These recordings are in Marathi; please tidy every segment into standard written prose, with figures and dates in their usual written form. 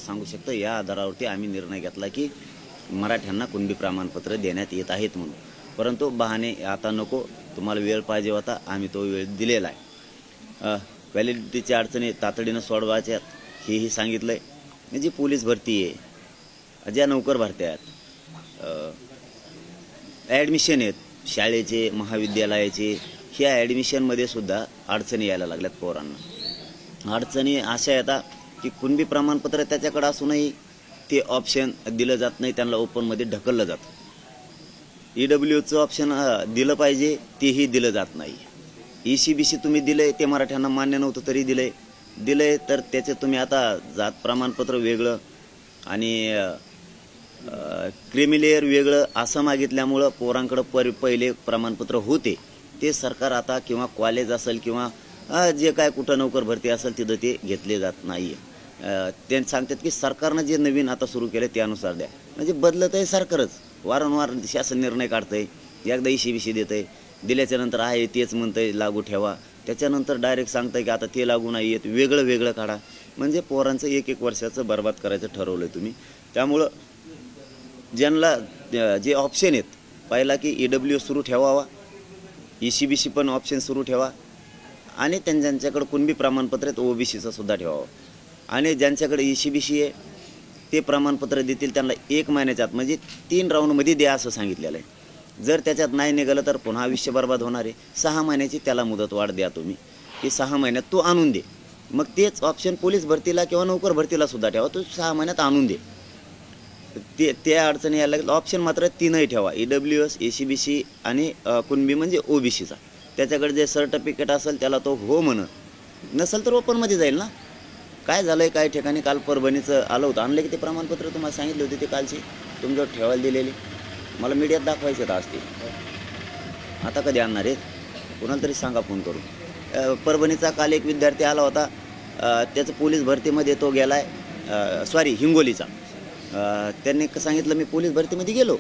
सांगू शकतो, या आधारावरती आम्ही निर्णय घेतला की मराठ्यांना कुणबी प्रमाणपत्र देण्यात येत आहेत म्हणून. परंतु बहाणे आता नको, तुम्हाला वेळ पाहिजे होता, आम्ही तो वेळ दिलेला आहे. व्हॅलिडिटीच्या अडचणी तातडीनं सोडवायच्यात हेही सांगितलं आहे. जी पोलीस भरती आहे, ज्या नोकर भरत्या आहेत, ॲडमिशन आहेत शाळेचे महाविद्यालयाचे, ह्या ॲडमिशनमध्ये सुद्धा अडचणी यायला लागल्यात पोरांना. अडचणी अशा येतात की कुणबी प्रमाणपत्र त्याच्याकडे असूनही ते ऑप्शन दिलं जात नाही, त्यांना ओपनमध्ये ढकललं जातं. EWचं ऑप्शन दिलं पाहिजे तेही दिलं जात नाही. ECBC तुम्ही दिलंय, ते मराठ्यांना मान्य नव्हतं तरी दिलंय तर त्याचे तुम्ही आता जात प्रमाणपत्र वेगळं आणि क्रिमिलेअर वेगळं असं मागितल्यामुळं पोरांकडं पहिले प्रमाणपत्र होते ते सरकार आता किंवा कॉलेज असेल किंवा जे काय कुठं नोकर भरती असेल तिथं ते घेतले जात नाही. ते सांगतात की सरकारनं जे नवीन आता सुरू केलं त्यानुसार द्या. म्हणजे बदलत आहे सरकारच, वारंवार शासन निर्णय काढतंय, एकदा ECBC देतंय, दिल्याच्या नंतर आहे तेच म्हणतंय लागू ठेवा, त्याच्यानंतर डायरेक्ट सांगतंय की आता ते लागू नाही येत, वेगळं काढा. म्हणजे पोरांचं एक वर्षाचं बर्बाद करायचं ठरवलं तुम्ही. त्यामुळं ज्यांना जे ऑप्शन आहेत, पहिला की EW सुरू ठेवावा, ECBC पण ऑप्शन सुरू ठेवा आणि ज्यांच्याकडे कुणबी प्रमाणपत्र आहेत OBCचं सुद्धा ठेवावं. आणि ज्यांच्याकडे ECBC आहे ते प्रमाणपत्र देतील त्यांना 1 महिन्याच्या आत म्हणजे 3 राऊंडमध्ये द्या असं सांगितलेलं आहे. जर त्याच्यात नाही निघालं तर पुन्हा आयुष्य बर्बाद होणार आहे. 6 महिन्याची त्याला मुदतवाढ द्या तुम्ही, की 6 महिन्यात तो आणून दे. मग तेच ऑप्शन पोलीस भरतीला किंवा नोकर भरतीला सुद्धा ठेवा, तो 6 महिन्यात आणून दे. त्या अडचणी यायला लागेल. ऑप्शन मात्र 3ही ठेवा, EWS, ECBC आणि कुणबी म्हणजे OBCचा. त्याच्याकडे जे सर्टिफिकेट असेल त्याला तो हो म्हणत, नसेल तर ओपनमध्ये जाईल ना. काय झालंय काही ठिकाणी, काल परभणीचं आलं होतं, आणलं की ते प्रमाणपत्र तुम्हाला सांगितले होते ते कालचे तुमच्यावर ठेवायला दिलेले, मला मीडियात दाखवायचे असते. आता कधी आणणार आहेत कुणाला तरी सांगा फोन करून. परभणीचा काल एक विद्यार्थी आला होता, त्याचं पोलीस भरतीमध्ये तो गेलाय, हिंगोलीचा. त्यांनी सांगितलं मी पोलीस भरतीमध्ये गेलो,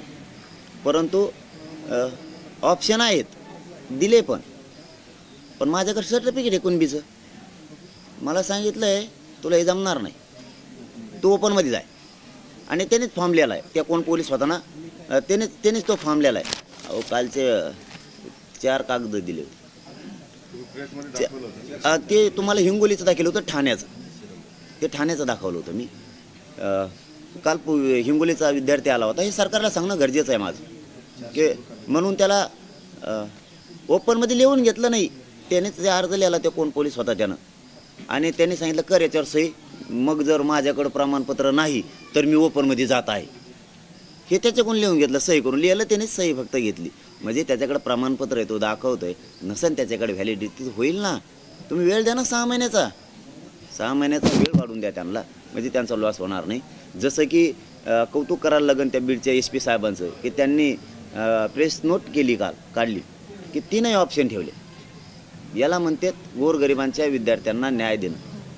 परंतु ऑप्शन आहेत दिले पण माझ्याकडे सर्टिफिकेट आहे कुणबीचं. मला सांगितलं आहे तुला हे जमणार नाही, तू ओपनमध्ये जाय. आणि त्यानेच फॉर्म लिहिला आहे, त्या कोण पोलीस होता ना त्यानेच तो फॉर्म लिहिला आहे. अहो कालचे 4 कागद दिले होते, ते तुम्हाला हिंगोलीचं दाखवलं होतं, ठाण्याचं दाखवलं होतं मी. काल हिंगोलीचा विद्यार्थी आला होता. हे सरकारला सांगणं गरजेचं आहे माझं, की म्हणून त्याला ओपनमध्ये लिहून घेतलं नाही, त्यानेच ते अर्ज लिहिला ते कोण पोलीस होता त्यानं, आणि त्यांनी सांगितलं कर याच्यावर सही, मग जर माझ्याकडं प्रमाणपत्र नाही तर मी ओपनमध्ये जात आहे, हे त्याच्याकडून लिहून घेतलं, सही करून लिहिलं त्याने, सही फक्त घेतली. म्हणजे त्याच्याकडे प्रमाणपत्र आहे, तो दाखवतोय, नसेल त्याच्याकडे व्हॅलिडिटी होईल ना. तुम्ही वेळ द्या ना 6 महिन्याचा, 6 महिन्याचा वेळ वाढून द्या त्यांना, म्हणजे त्यांचा लॉस होणार नाही. जसं की कौतुक करायला लागेल त्या बीडच्या SP साहेबांचं, की त्यांनी प्रेस नोट काढली की 3ही ऑप्शन ठेवले. याला म्हणतात गोरगरिबांच्या विद्यार्थ्यांना न्याय देणं.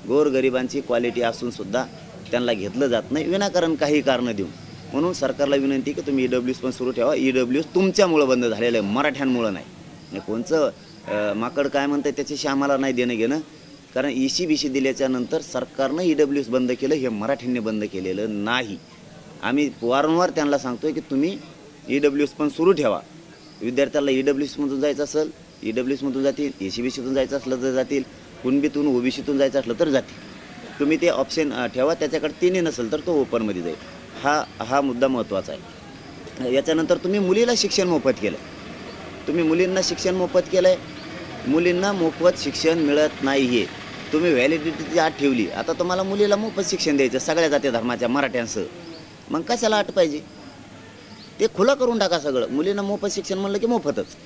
गोरगरिबांची क्वालिटी असूनसुद्धा त्यांना घेतलं जात नाही विनाकारण काही कारणं देऊन. म्हणून सरकारला विनंती की तुम्ही EWS पण सुरू ठेवा. EWS तुमच्यामुळं बंद झालेलं आहे, मराठ्यांमुळं नाही. कोणचं माकड काय म्हणतं त्याच्याशी आम्हाला नाही देणं घेणं, कारण ECBC दिल्याच्या नंतर सरकारनं EWS बंद केलं, हे मराठ्यांनी बंद केलेलं नाही. आम्ही वारंवार त्यांना सांगतोय की तुम्ही EWS पण सुरू ठेवा. विद्यार्थ्याला EWSमधून जायचं असेल EWSमधून जातील, ECBCतून जायचं असलं तर जातील, कुणबीतून OBCतून जायचं असलं तर जातील. तुम्ही ते ऑप्शन ठेवा, त्याच्याकडे 3ही नसेल तर तो ओपनमध्ये जाईल. हा मुद्दा महत्त्वाचा आहे. याच्यानंतर तुम्ही मुलीला शिक्षण मोफत केलं, तुम्ही मुलींना शिक्षण मोफत केलं आहे, मुलींना मोफत शिक्षण मिळत नाही आहे. तुम्ही व्हॅलिडिटीची अट ठेवली, आता तुम्हाला मुलीला मोफत शिक्षण द्यायचं सगळ्या जाती धर्माच्या मराठ्यांसह, मग कशाला अट पाहिजे? ते खुलं करून टाका सगळं. मुलींना मोफत शिक्षण म्हणलं की मोफतच,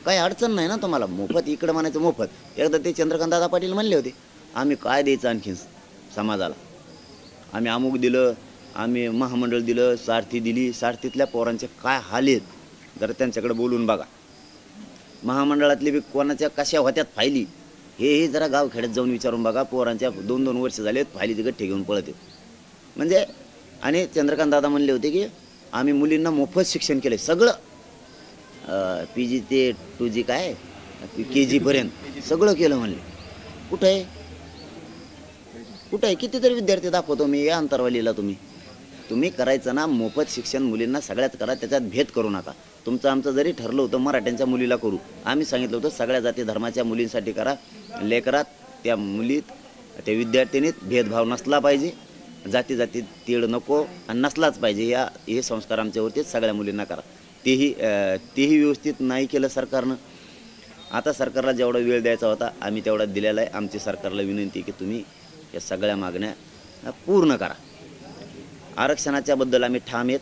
काही अडचण नाही ना तुम्हाला. मोफत इकडं म्हणायचं मोफत. एकदा ते चंद्रकांत दादा पाटील म्हणले होते आम्ही काय द्यायचं आणखीन समाजाला, आम्ही अमुक दिलं, आम्ही महामंडळ दिलं, सारथी दिली. सारथीतल्या पोरांचे काय हाल आहेत जरा त्यांच्याकडे बोलून बघा. महामंडळातले बी कोणाच्या कशा होत्यात फायली हे जरा गावखेड्यात जाऊन विचारून बघा. पोरांच्या 2-2 वर्ष झालेत फायलीचे गठ्ठे घेऊन पळत आहेत. म्हणजे आणि चंद्रकांत दादा म्हणले होते की आम्ही मुलींना मोफत शिक्षण केलं सगळं, PG ते 2G काय KG पर्यंत सगळं केलं म्हणले. कुठं आहे कुठे आहे? कितीतरी विद्यार्थी दाखवतो मी या अंतरवालीला. तुम्ही करायचं ना मोफत शिक्षण मुलींना सगळ्यात करा, त्याच्यात भेद करू नका. तुमचं आमचं जरी ठरलं होतं मराठ्यांच्या मुलीला करू, आम्ही सांगितलं होतं सगळ्या जाती धर्माच्या मुलींसाठी करा. लेकरात त्या मुलीत त्या विद्यार्थिनीत भेदभाव नसला पाहिजे, जाती तीळ नको आणि नसलाच पाहिजे. हे संस्कार आमच्यावरतीच सगळ्या मुलींना करा. तेही व्यवस्थित नाही केलं सरकारनं. आता सरकारला जेवढा वेळ द्यायचा होता आम्ही तेवढा दिलेला आहे. आमची सरकारला विनंती की तुम्ही या सगळ्या मागण्या पूर्ण करा. आरक्षणाच्या बद्दल आम्ही ठाम आहेत.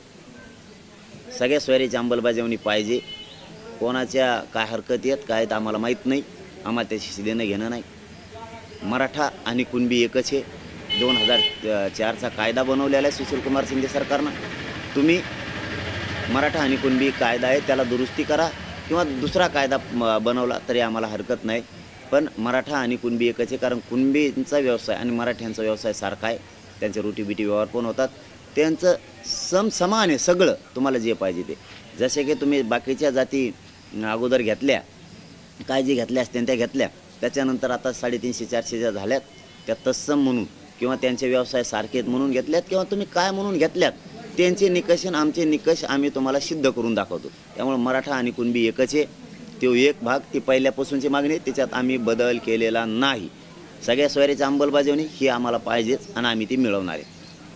सगळ्या सोयरीची अंमलबजावणी पाहिजे. कोणाच्या काय हरकती आहेत काय आहेत आम्हाला माहीत नाही, आम्हाला त्याशी देणं घेणं नाही. मराठा आणि कुणबी एकच आहे. 2004चा कायदा बनवलेला आहे सुशीलकुमार शिंदे सरकारनं. तुम्ही मराठा आणि कुणबी कायदा आहे त्याला दुरुस्ती करा किंवा दुसरा कायदा बनवला तरी आम्हाला हरकत नाही. पण मराठा आणि कुणबी एकच आहे, कारण कुणबींचा व्यवसाय आणि मराठ्यांचा व्यवसाय सारखा आहे. त्यांचे रोटीबिटी व्यवहार पण होतात. त्यांचं समान आहे सगळं. तुम्हाला जे पाहिजे ते, जसे की तुम्ही बाकीच्या जाती अगोदर घेतल्या, काळजी घेतल्या असत्या त्या घेतल्या, त्याच्यानंतर आता 350-400 ज्या झाल्यात त्या तत्सम म्हणून किंवा त्यांचे व्यवसाय सारखे आहेत म्हणून घेतल्यात किंवा तुम्ही काय म्हणून घेतल्यात, त्यांचे निकष आणि आमचे निकष आम्ही तुम्हाला सिद्ध करून दाखवतो. त्यामुळे मराठा आणि कुणबी एकच आहे. तो एक भाग ती पहिल्यापासूनची मागणी आहे, त्याच्यात आम्ही बदल केलेला नाही. सगळ्या सोयरीची अंमलबजावणी ही आम्हाला पाहिजेच आणि आम्ही ती मिळवणार आहे.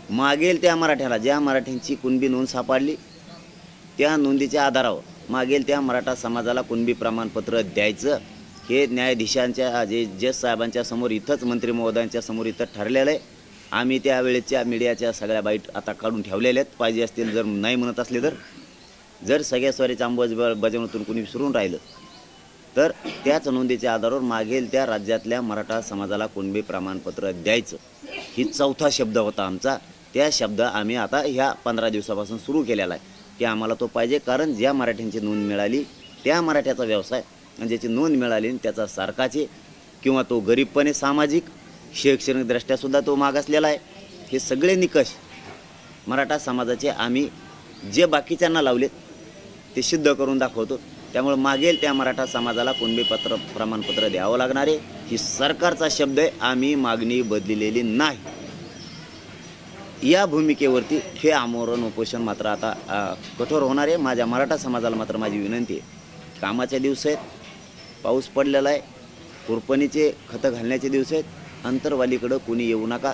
मागेल त्या मराठ्याला, ज्या मराठ्यांची कुणबी नोंद सापडली त्या नोंदीच्या आधारावर मागेल त्या मराठा समाजाला कुणबी प्रमाणपत्र द्यायचं. हे न्यायाधीशांच्या जज साहेबांच्या समोर इथंच मंत्री महोदयांच्या समोर इथं ठरलेलं आहे. आम्ही त्यावेळेच्या मीडियाच्या सगळ्या बाईट आता काढून ठेवलेल्या आहेत. पाहिजे असतील जर नाही म्हणत असले तर, जर सगळ्या सोयरीच्या अंमलबजावणीतून कुणी विसरून राहिलं तर त्याच नोंदीच्या आधारावर मागेल त्या राज्यातल्या मराठा समाजाला कुणबी प्रमाणपत्र द्यायचं. ही चौथा शब्द होता आमचा. त्या शब्द आम्ही आता ह्या 15 दिवसापासून सुरू केलेला आहे की आम्हाला तो पाहिजे. कारण ज्या मराठ्यांची नोंद मिळाली त्या मराठ्याचा व्यवसाय आणि ज्याची नोंद मिळाली त्याचा सारखाचे किंवा तो गरीबपणे सामाजिक शैक्षणिकदृष्ट्यासुद्धा तो मागासलेला आहे. हे सगळे निकष मराठा समाजाचे आम्ही जे बाकीच्यांना लावलेत ते सिद्ध करून दाखवतो. त्यामुळे मागेल त्या मराठा समाजाला कुणबी प्रमाणपत्र द्यावं लागणार आहे. ही सरकारचा शब्द आहे. आम्ही मागणी बदललेली नाही. या भूमिकेवरती हे आमरण उपोषण मात्र आता कठोर होणार आहे. माझ्या मराठा समाजाला मात्र माझी विनंती आहे, कामाचे दिवस आहेत, पाऊस पडलेला आहे, कुरपणीचे खतं घालण्याचे दिवस आहेत. अंतरवालीकडं कोणी येऊ नका.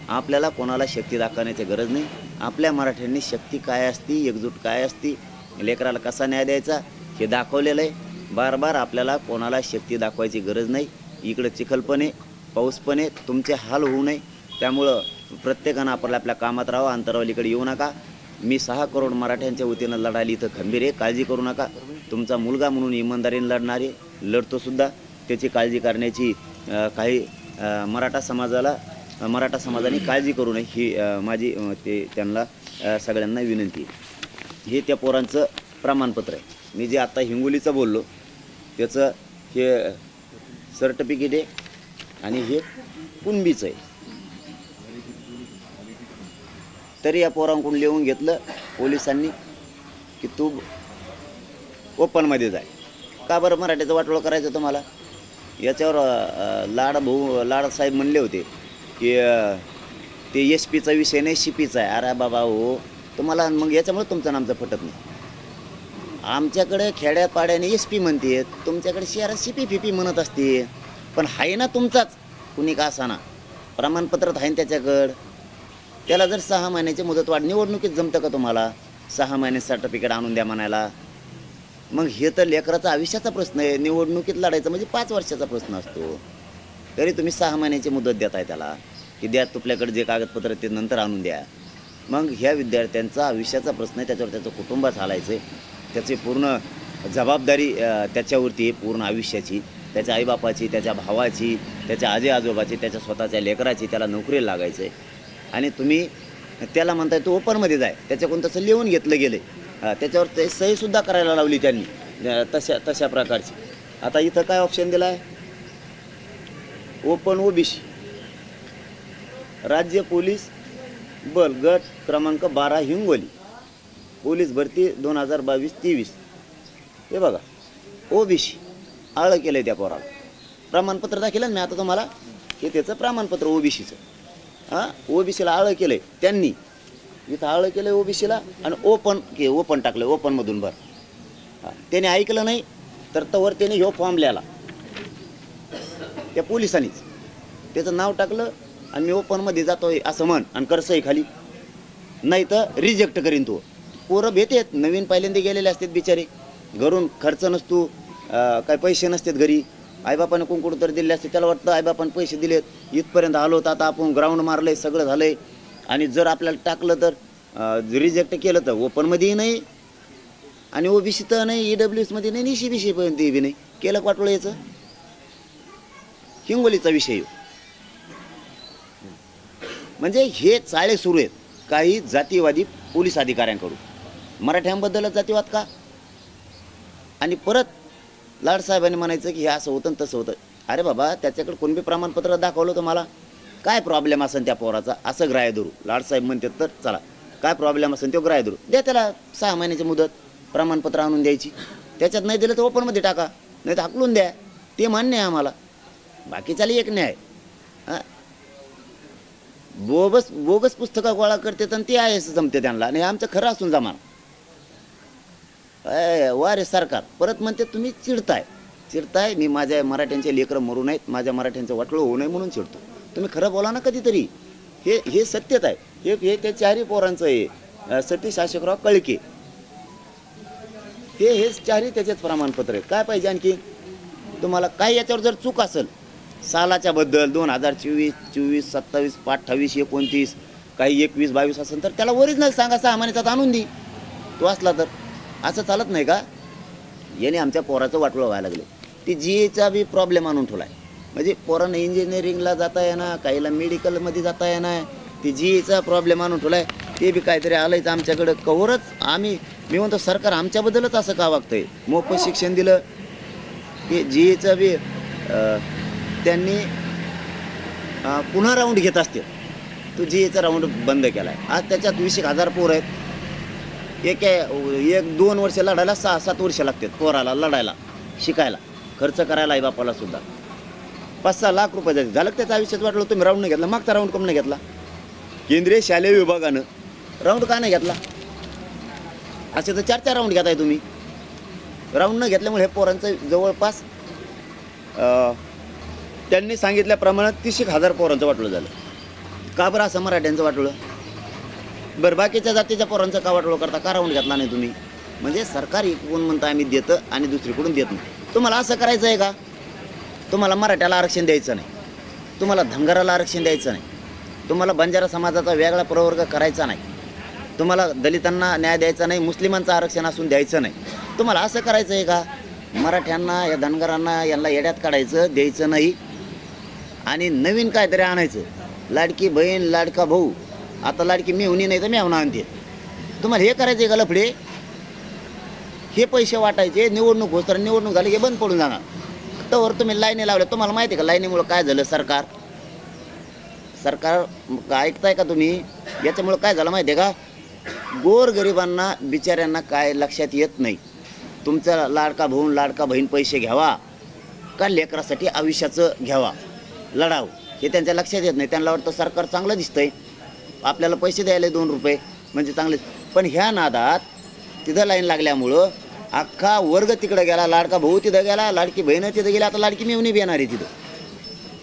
आपल्याला कोणाला शक्ती दाखवण्याची गरज नाही. आपल्या मराठ्यांनी शक्ती काय असती, एकजूट काय असती, लेकराला कसा न्याय द्यायचा हे दाखवलेलं आहे. बार बार आपल्याला कोणाला शक्ती दाखवायची गरज नाही. इकडं चिखलपण आहे, पाऊस पण आहे, तुमचे हाल होऊ नये. त्यामुळं प्रत्येकानं आपल्या कामात राहावं, अंतरवालीकडे येऊ नका. मी 6 करोड मराठ्यांच्या वतीनं लढायला इथं खंबीर आहे. काळजी करू नका. तुमचा मुलगा म्हणून इमानदारीने लढणारे लढतोसुद्धा. त्याची काळजी करण्याची काही मराठा समाजाने काळजी करू नये ही माझी त्यांना सगळ्यांना विनंती आहे. हे त्या पोरांचं प्रमाणपत्र आहे. मी जे आत्ता हिंगोलीचं बोललो त्याचं हे सर्टिफिकेट आहे आणि हे कुणबीचं आहे. तरी या पोरांकडून लिहून घेतलं पोलिसांनी की तू ओपनमध्ये जाय. का बरं मराठीचं वाटोळं करायचं तुम्हाला? याच्यावर लाडसाहेब म्हणले होते की ते SP चा विषय नाही शिपीचा आहे. अरे बाबा हो, तुम्हाला मग याच्यामुळे तुमचं नामचं फटत नाही. आमच्याकडे खेड्यापाड्याने SP म्हणते, तुमच्याकडे शहरात शिपी म्हणत असते. पण आहे ना तुमचाच कुणी का असाना प्रमाणपत्रात आहे त्याच्याकडं. त्याला जर 6 महिन्याची मुदतवाढ निवडणुकीत जमतं का तुम्हाला? 6 महिने सर्टिफिकेट आणून द्या म्हणायला. मग हे तर लेकराचा आयुष्याचा प्रश्न आहे. निवडणुकीत लढायचं म्हणजे 5 वर्षाचा प्रश्न असतो. तरी तुम्ही 6 महिन्याची मुदत देताय त्याला की द्या तुपल्याकडे जे कागदपत्र ते नंतर आणून द्या. मग ह्या विद्यार्थ्यांचा आयुष्याचा प्रश्न आहे. त्याच्यावर त्याचं कुटुंब चालायचं आहे. त्याची पूर्ण जबाबदारी त्याच्यावरती आहे, पूर्ण आयुष्याची, त्याच्या आईबापाची, त्याच्या भावाची, त्याच्या आजी आजोबाची, त्याच्या स्वतःच्या लेकराची. त्याला नोकरीला लागायचं आहे आणि तुम्ही त्याला म्हणताय तू ओपनमध्ये जाय. त्याच्याकडून तसं लिहून घेतलं गेलं. त्याच्यावर ते सहीसुद्धा करायला लावली त्यांनी तशा प्रकारची. आता इथं काय ऑप्शन दिला आहे? ओपन OBC राज्य पोलीस बल गट क्रमांक 12 हिंगोली पोलीस भरती 2022-23. हे बघा OBC आळं केलं आहे त्या पोराला. प्रमाणपत्र दाखवलं मी आता तुम्हाला हे त्याचं प्रमाणपत्र OBCचं. ओबीसीला आळं केलंय त्यांनी, इथं आळं केलंय ओबीसीला आणि ओपन टाकलं, ओपनमधून त्याने ऐकलं नाही तर तवर त्याने ह्यो फॉर्म लिहिला त्या पोलिसांनीच, त्याचं नाव टाकलं आणि मी ओपनमध्ये जातोय असं म्हण आणि करसई खाली, नाही तर रिजेक्ट करीन तो. पोरं भेटेत नवीन पहिल्यांदा गेलेले असतात बिचारे, घरून खर्च नसतो, काय पैसे नसतात घरी, आईबापाने कुंकुड तर दिले असते, त्याला वाटतं आईबापाने पैसे दिलेत, इथपर्यंत आलो तर आता आपण ग्राउंड मारलंय, सगळं झालंय, आणि जर आपल्याला टाकलं तर रिजेक्ट केलं तर ओपनमध्येही नाही आणि ओबीसी तर नाही, EWS नाही, ECBC पर्यंत बी नाही, केलं वाटलं. याचं हिंगोलीचा विषय म्हणजे हे चाळे सुरू आहेत काही जातीवादी पोलीस अधिकाऱ्यांकडून. मराठ्यांबद्दलच जातीवाद का? आणि परत लाडसाहेबांनी म्हणायचं की हे असं होतं तसं होतं. अरे बाबा, त्याच्याकडे कोणी बी प्रमाणपत्र दाखवलं तर मला काय प्रॉब्लेम असेल त्या पोराचा, असं ग्राह्य धरू. लाडसाहेब म्हणतात तर चला काय प्रॉब्लेम असेल तो ग्राह्य धरू द्या, त्याला 6 महिन्याची मुदत प्रमाणपत्र आणून द्यायची, त्याच्यात नाही दिलं तर ओपनमध्ये टाका, नाही तर हाकलून द्या, ते मान्य आहे आम्हाला. बाकीच्याला एक न्याय. बोगस पुस्तकं गोळा करते तर ते आहे जमते त्यांना, आणि आमचं खरं असून जमान वा रे सरकार. परत म्हणते तुम्ही चिडताय, मी माझ्या मराठ्यांचे लेकरं मरू नाहीत, माझ्या मराठ्यांचं वाटलं होऊ नये म्हणून चिडतो. तुम्ही खरं बोला ना कधीतरी. हे सत्यत आहे. हे त्या 4 पोरांचं आहे, सतीश अशोकराव कळके, हे 4 त्याचेच प्रमाणपत्र आहेत. काय पाहिजे आणखी तुम्हाला? काय याच्यावर जर चूक असेल सालाच्या बद्दल 2024, 24, 27, 28, 29, काही 21, 22 असेल तर त्याला ओरिजिनल सांगा, 6 महिन्याचा आणून दे तो असला तर. असं चालत नाही का? याने आमच्या पोराचं वाटोळं व्हायला लागलं. ती GAचा बी प्रॉब्लेम आणून ठेवला आहे. म्हणजे पोरांना इंजिनिअरिंगला जाता येणार, काहीला मेडिकलमध्ये जाता येणार, ती GAचा प्रॉब्लेम आणून ठेवला आहे. ते बी काहीतरी आलंयच आमच्याकडं. कवरच मी म्हणतो सरकार आमच्याबद्दलच असं का वागतंय? मोफत शिक्षण दिलं, ते GAचं बी त्यांनी पुन्हा राऊंड घेत असते, तो GAचा राऊंड बंद केला आहे. आज त्याच्यात 20,000 पोरं आहेत. 1-2 वर्ष लढायला 6-7 वर्ष लागतात पोराला लढायला, शिकायला, खर्च करायला आई बापाला सुद्धा. 5-6 लाख रुपये जाते. झालं त्याच्या आयुष्यात वाटलं तुम्ही राऊंड नाही घेतला, मागचा राऊंड कम नाही घेतला? केंद्रीय शालेय विभागानं राऊंड का नाही घेतला? असे तर 4-4 राऊंड घेताय तुम्ही. राऊंड न घेतल्यामुळे हे पोरांचं जवळपास त्यांनी सांगितल्याप्रमाणे 30,000 पोरांचं वाटलं झालं. का बरं असं मराठ्यांचं वाटलं? बरं बाकीच्या जातीच्या पोरांचं का वाटलं करता? का राऊंड घेतला नाही तुम्ही? म्हणजे सरकार कोण म्हणतं आम्ही देतं आणि दुसरीकडून देत नाही. तुम्हाला असं करायचं आहे का? तुम्हाला मराठ्याला आरक्षण द्यायचं नाही, तुम्हाला धनगराला आरक्षण द्यायचं नाही, तुम्हाला बंजारा समाजाचा वेगळा प्रवर्ग करायचा नाही, तुम्हाला दलितांना न्याय द्यायचा नाही, मुस्लिमांचं आरक्षण असून द्यायचं नाही. तुम्हाला असं करायचं आहे का? मराठ्यांना, या धनगरांना यांना येड्यात काढायचं, द्यायचं नाही आणि नवीन काहीतरी आणायचं. लाडकी बहीण, लाडका भाऊ, आता लाडकी मेहुणी नाही तर मेहुणा आणते. तुम्हाला हे करायचं आहे का लफडे? हे पैसे वाटायचे, निवडणूक होत तर निवडणूक झाली की बंद पडून जाणार. तर तुम्ही लाईनी लावल्या. तुम्हाला माहिती आहे का लाईनीमुळं काय झालं? सरकार ऐकताय का तुम्ही? याच्यामुळं काय झालं माहिती आहे का? गोरगरिबांना बिचाऱ्यांना काय लक्षात येत नाही. तुमचा लाडका भाऊ, लाडका बहीण पैसे घ्यावा का लेकरासाठी आयुष्याचं घ्यावा, लढाव, हे त्यांच्या लक्षात येत नाही. त्यांना वाटतं सरकार चांगलं दिसतंय, आपल्याला पैसे द्यायला 2 रुपये म्हणजे चांगले. पण ह्या नादात तिथं लाईन लागल्यामुळं अख्खा वर्ग तिकडं गेला, लाडका भाऊ तिथं गेला, लाडकी बहीण तिथं गेली, आता लाडकी मेवणी बी येणार आहे तिथं.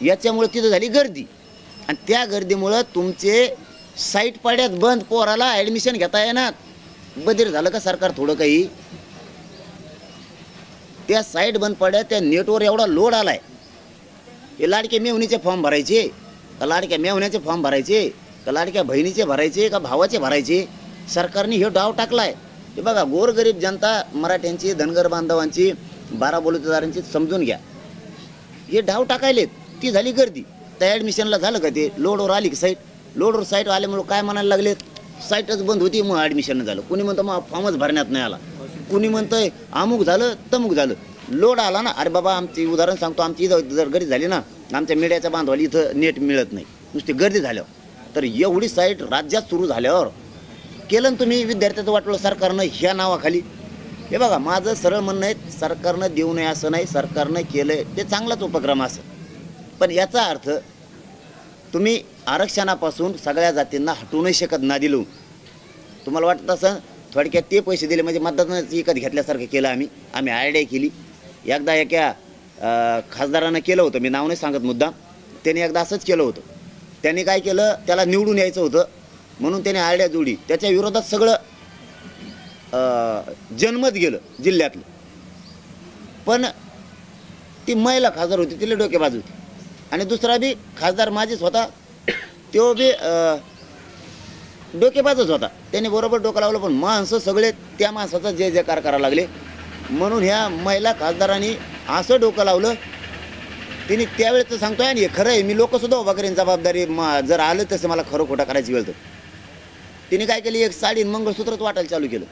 याच्यामुळं तिथं झाली गर्दी आणि त्या गर्दीमुळं तुमचे साईट पाड्यात बंद, पोराला ॲडमिशन घेता येणार. बधीर झालं का सरकार थोडं काही? त्या साईट बंद पड्या, त्या नेटवर एवढा लोड आलाय. हे लाडक्या मेवणीचे फॉर्म भरायचे का लाडक्या मेवण्याचे फॉर्म भरायचे का लाडक्या बहिणीचे भरायचे का भावाचे भरायचे? सरकारने हे डाव टाकलाय. हे बघा, गोरगरीब जनता, मराठ्यांची, धनगर बांधवांची, 12 बलुतेदारांची समजून घ्या. हे डाव टाकायलेत. ती झाली गर्दी. त्या ॲडमिशनला झालं का ते? लोडवर आली की साईट? लोडवर साईट आल्यामुळं काय म्हणायला लागलेत? साईटच बंद होती मग ॲडमिशन झालं. कुणी म्हणतं मग फॉर्मच भरण्यात नाही आला, कुणी म्हणतंय अमुक झालं तमुक झालं. लोड आला ना. अरे बाबा, आमची उदाहरण सांगतो, आमची जर गर्दी झाली ना, आमच्या मीडियाच्या बांधवाली इथं नेट मिळत नाही, नुसती गर्दी झाल्यावर. तर एवढी साईट राज्यात सुरू झाल्यावर केलं ना तुम्ही विद्यार्थ्याचं वाटलं सरकारनं ह्या नावाखाली. हे बघा, माझं सरळ म्हणणं आहे, सरकारनं देऊ नये असं नाही, सरकारनं केलं ते चांगलाच उपक्रम असं. पण याचा अर्थ तुम्ही आरक्षणापासून सगळ्या जातींना हटू नाही शकत ना दिलो. तुम्हाला वाटत असं थोडक्यात ते पैसे दिले म्हणजे मतदान विकत घेतल्यासारखं केलं. आम्ही आयडिया केली. एकदा एका खासदारानं केलं होतं, मी नाव नाही सांगत मुद्दाम, त्याने एकदा असंच केलं होतं. त्यांनी काय केलं, त्याला निवडून यायचं होतं म्हणून त्याने आयडिया जोडली. त्याच्या विरोधात सगळं जनमत गेलं जिल्ह्यातलं. पण ती महिला खासदार होती, तिला डोकेबाज होती. आणि दुसरा बी खासदार माझीच होता, तो बी डोकेबाजच होता. त्याने बरोबर डोकं लावलं. पण माणसं सगळे त्या माणसाचा जय जयकार करायला लागले. म्हणून ह्या महिला खासदारांनी असं डोकं लावलं. तिने त्यावेळेचं सांगतोय आणि हे खरं आहे, मी लोकसुद्धा उभा करेन जबाबदारी जर आलं तसं मला खरं खोटं करायची वेळ तर. तिने काय केली, एक साडी मंगळसूत्रच वाटायला चालू केलं.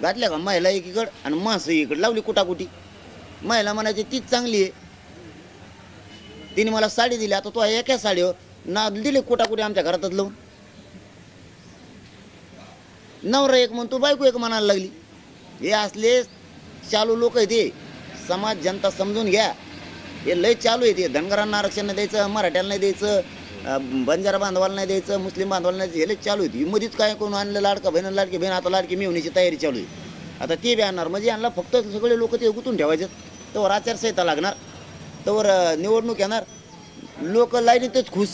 घातल्या का महिला एकीकडं आणि माणसं एकीकडं लावली कुटाकुटी. महिला म्हणायची तीच चांगली आहे. तिने मला साडी दिली, आता तो एका साडीवर ना दिली कुटाकुटी आमच्या घरातच लावून. नवरा एक म्हणतो, बायको एक म्हणायला लागली. हे असले चालू लोक आहे ते. समाज जनता समजून घ्या, हे लय चालू आहे ते. धनगरांना आरक्षण नाही द्यायचं, मराठ्याला नाही द्यायचं, बंजारा बांधवाला नाही द्यायचं, मुस्लिम बांधवाला नाही द्यायचं, हे लय चालू आहे. मध्येच काय कोण आणलं लाडका बहीण, लाडकी बहीण, आता लाडकी मिळवण्याची तयारी चालू आहे. आता ते बी आणणार म्हणजे यांना फक्त सगळे लोक ते गुंतून ठेवायचे. तोवर आचारसंहिता लागणार, तोवर निवडणूक येणार, लोक लाईनीतच खुश.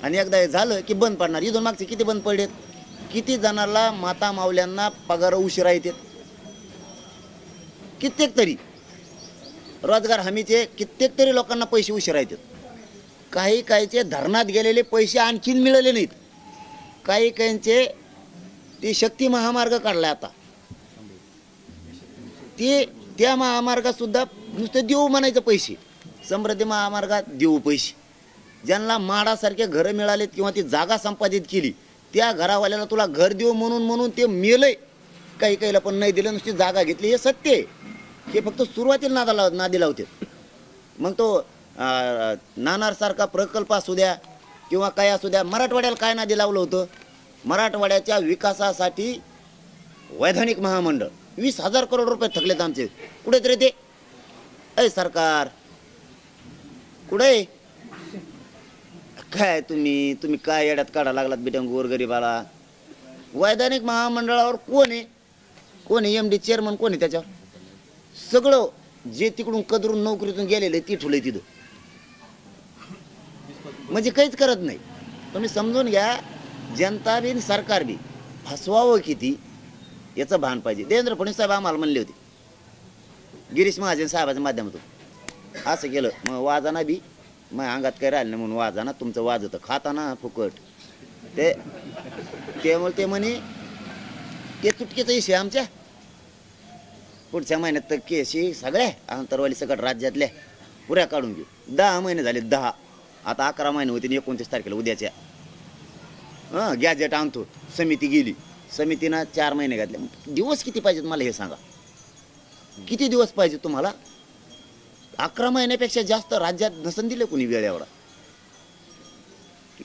आणि एकदा हे झालं की बंद पडणार. इथून मागचे किती बंद पडलेत, किती जणांना माता मावल्यांना पगार उशिरा येतात. कित्येक तरी रोजगार हमीचे कित्येक तरी लोकांना पैसे उशिरा येतात. काही काहीचे धरणात गेलेले पैसे आणखीन मिळाले नाहीत. काही काहींचे ते शक्ती महामार्ग काढलाय आता, ते त्या महामार्गात सुद्धा नुसते देऊ म्हणायचं पैसे. समृद्धी महामार्गात देऊ पैसे. ज्यांना माडासारखे घरं मिळालेत किंवा ती जागा संपादित केली, त्या घरावाल्याला तुला घर देऊ म्हणून ते मेलंय. काही काहीला पण नाही दिलं, नुसती जागा घेतली. हे सत्य आहे. हे फक्त सुरुवातीला नादी लावते. मग तो नाणारसारखा प्रकल्प असू द्या किंवा काय असू द्या, मराठवाड्याला काय नादी लावलं होतं. मराठवाड्याच्या विकासासाठी वैधानिक महामंडळ 20,000 करोड रुपये थकलेत आमचे. कुठे तरी ते अय सरकार कुठे काय तुम्ही काय येड्यात काढा लागलात बेटा गोरगरीबाला. वैधानिक महामंडळावर कोण आहे MD चेअरमन कोण आहे त्याच्यावर. सगळं जे तिकडून कदरून नोकरीतून गेलेलं ती ठुलंय तिथं. म्हणजे काहीच करत नाही. तुम्ही समजून घ्या, जनता बी सरकार बी फसवावं किती याचं भान पाहिजे. देवेंद्र फडणवीस साहेब आम्हाला म्हणले होते गिरीश महाजन साहेबाच्या माध्यमातून असं केलं. मग वाजाना बी मग अंगात काही राहिलं नाही म्हणून वाजाना तुमचं वाजतं खाताना फुकट. त्यामुळे ते म्हणे ते चुटकीचा विषय आमच्या पुढच्या महिन्यात तर केसी सगळ्या आंतरवाली सकट राज्यातल्या पुऱ्या काढून घेऊ. 10 महिने झाले 10. आता 11 महिने होते 29 तारखेला उद्याच्या. गॅजेट आणतो. समिती गेली, समितीनं 4 महिने घातले. दिवस किती पाहिजेत मला हे सांगा. किती दिवस पाहिजे तुम्हाला. 11 महिन्यापेक्षा जास्त राज्यात नसन दिले कोणी वेळ एवढा.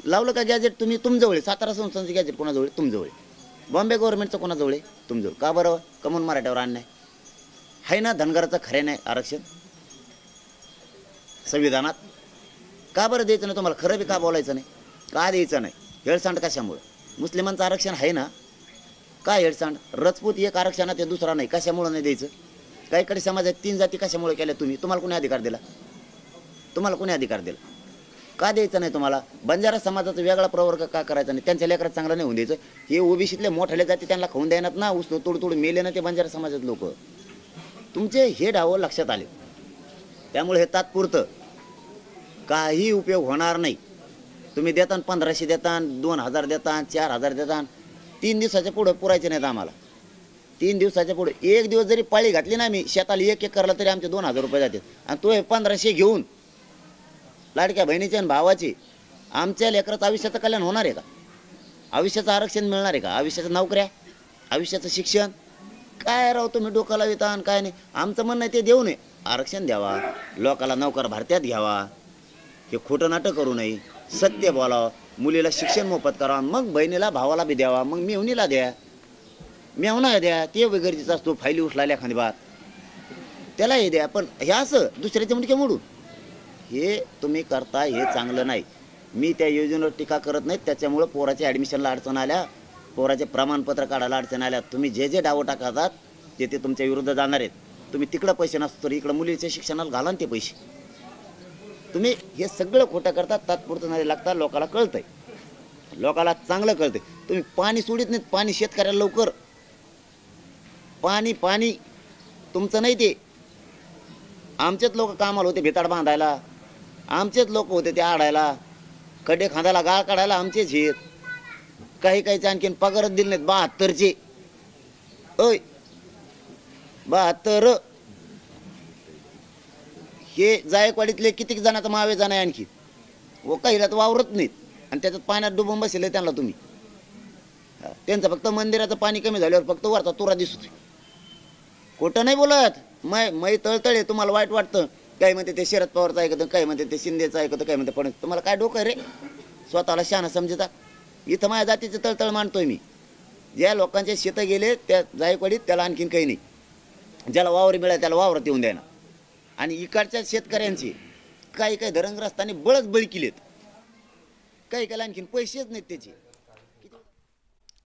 लावलं का गॅजेट तुम्ही तुमजवळ. सातारा संस्थांचं गॅजेट कोणाजवळ, तुमजवळ. बॉम्बे गव्हर्नमेंटचं कोणाजवळ, तुमजवळ. का बरं कमून मराठ्यावर अन्याय आहे ना. धनगराचं खरे नाही आरक्षण संविधानात. का बरं द्यायचं नाही तुम्हाला. खरं बी का बोलायचं नाही. का द्यायचं नाही. हेळसांड कशामुळं. मुस्लिमांचं आरक्षण आहे ना. काय हेळसांड. राजपूत एक आरक्षणात आहे, दुसरा नाही. कशामुळं नाही द्यायचं. काहीकडे समाजात 3 जाती कशामुळे केल्या तुम्हाला कोणी अधिकार दिला. तुम्हाला कोणी अधिकार दिला. का द्यायचं नाही तुम्हाला. बंजारा समाजाचा वेगळा प्रवर्ग का करायचा नाही. त्यांच्या लेकरात चांगलं नाही होऊन द्यायचं. हे ओबीसीतले मोठ्याले जाती त्यांना खाऊन द्यायनात ना. ऊस तोड मेले ना ते बंजारा समाजात लोक. तुमचे हे डावं लक्षात आले. त्यामुळे हे तात्पुरतं काही उपयोग होणार नाही. तुम्ही देतान 1500 देतान, 2000 देतान, 4000 देतान. 3 दिवसाच्या पुढं पुरायचे नाहीत आम्हाला. 3 दिवसाच्या पुढे 1 दिवस जरी पाळी घातली ना मी शेताला 1 एकरला तरी आमचे 2000 रुपये जातात. आणि तो 1500 घेऊन लाडक्या बहिणीचे आणि भावाचे आमच्या लेकराचं आयुष्याचं कल्याण होणार आहे का. आयुष्याचं आरक्षण मिळणार आहे का. आयुष्याच्या नोकऱ्या, आयुष्याचं शिक्षण काय राव तुम्ही डोक्याला येतान काय नाही. आमचं म्हणणं आहे ते देऊ नये. आरक्षण द्यावा, लोकाला नोकर भरत्यात घ्यावा. हे खोटं नाटक करू नये. सत्य बोलावं. मुलीला शिक्षण मोफत करावं. मग बहिणीला भावाला बी द्यावा. मग मेवणीला द्या, मेवणा द्या. ते गरजेचं असतो. फायली उचलायला एखादी बात त्याला हे द्या. पण हे असं दुसऱ्याच्या मुंडक्या मोडून हे तुम्ही करता हे चांगलं नाही. मी त्या योजनेवर टीका करत नाहीत, त्याच्यामुळं पोराच्या ॲडमिशनला अडचण आल्या, पोराचे प्रमाणपत्र काढायला अडचण आल्या. तुम्ही जे जे डावं टाकतात ते तुमच्या विरुद्ध जाणार आहेत. तुम्ही तिकडं पैसे नसतो तर इकडं मुलीच्या शिक्षणाला घाला ना ते पैसे. तुम्ही हे सगळं खोटं करतात, तात्पुरतं नाही लागतात. लोकाला कळतंय, लोकाला चांगलं कळतंय. तुम्ही पाणी सोडित नाहीत, पाणी शेतकऱ्याला लवकर. पाणी तुमचं नाही, ते आमचेच लोक कामाला होते भेताड बांधायला, आमचेच लोक होते ते आडायला, खड्डे खांदायला, गाळ काढायला आमचेच आहेत. काहीचे आणखीन पगारच दिले नाहीत. 72चे 72. हे जायकवाडीतले किती जणांचा मावे जाण आहे आणखी. काहीला तर वावरत नाहीत आणि त्याच्यात पाण्यात डुबून बसले त्यांना तुम्ही. त्यांचं फक्त मंदिराचं पाणी कमी झाल्यावर फक्त वरचा तुरा दिसतोय. खोटं नाही बोलत. मै तळतळे. तुम्हाला वाईट वाटतं. काही म्हणते ते शरद पवारचं ऐकतं, काही म्हणते ते शिंदेचं ऐकतं, काही म्हणते पण तुम्हाला काय डोकं रे? स्वतःला शहाणं समजता. इथं माझ्या जातीचं तळतळ मांडतोय मी. ज्या लोकांचे शेतं गेले त्या जायकवाडीत त्याला आणखीन काही नाही. ज्याला वावर मिळाला त्याला वावरात येऊन द्यायना. आणि इकडच्या शेतकऱ्यांचे काही धरणग्रस्तांनी बळच बळी केलेत. काही आणखीन पैसेच नाहीत त्याचे.